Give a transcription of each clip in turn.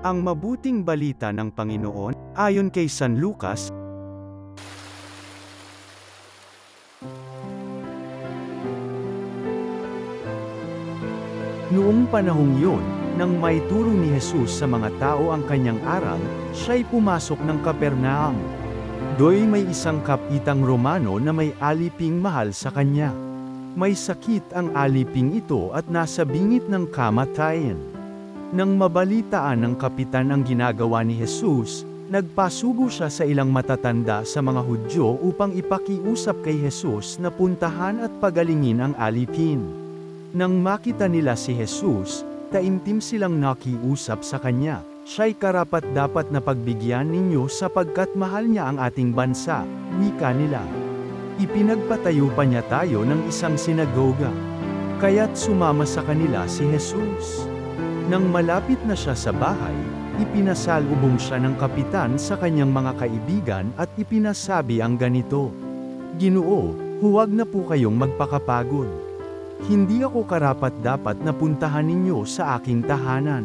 Ang mabuting balita ng Panginoon, ayon kay San Lucas. Noong panahong yun, nang may turo ni Jesus sa mga tao ang kanyang aral, siya'y pumasok ng Capernaum. Do'y may isang kapitang Romano na may aliping mahal sa kanya. May sakit ang aliping ito at nasa bingit ng kamatayan. Nang mabalitaan ng kapitan ang ginagawa ni Jesus, nagpasugo siya sa ilang matatanda sa mga Hudyo upang ipakiusap kay Jesus na puntahan at pagalingin ang alipin. Nang makita nila si Jesus, taimtim silang nakiusap sa kanya, "Siya'y karapat-dapat na pagbigyan ninyo sapagkat mahal niya ang ating bansa," wika nila. Ipinagpatayo pa niya tayo ng isang sinagoga. Kaya't sumama sa kanila si Jesus. Nang malapit na siya sa bahay, ipinasalubong siya ng kapitan sa kanyang mga kaibigan at ipinasabi ang ganito, "Ginoo, huwag na po kayong magpakapagod. Hindi ako karapat-dapat na puntahan ninyo sa aking tahanan.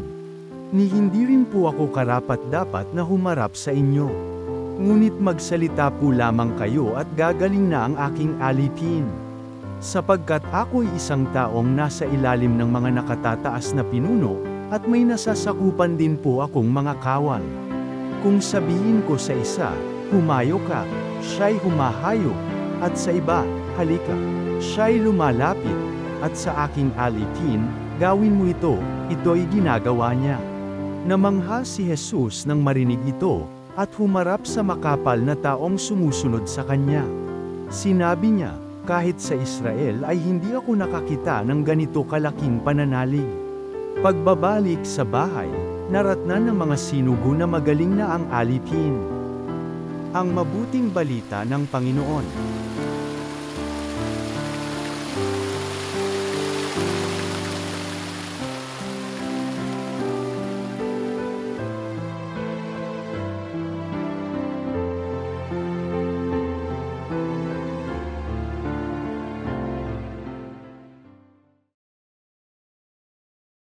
Ni hindi rin po ako karapat-dapat na humarap sa inyo. Ngunit magsalita po lamang kayo at gagaling na ang aking alipin. Sapagkat ako'y isang taong nasa ilalim ng mga nakatataas na pinuno, at may nasasakupan din po akong mga kawal. Kung sabihin ko sa isa, humayo ka, siya'y humahayo, at sa iba, halika, siya'y lumalapit, at sa aking alipin, gawin mo ito'y ginagawa niya." Namangha si Jesus nang marinig ito, at humarap sa makapal na taong sumusunod sa kanya. Sinabi niya, "Kahit sa Israel ay hindi ako nakakita ng ganito kalaking pananalig." Pagbabalik sa bahay, naratnan ng mga sinugo na magaling na ang alipin. Ang mabuting balita ng Panginoon.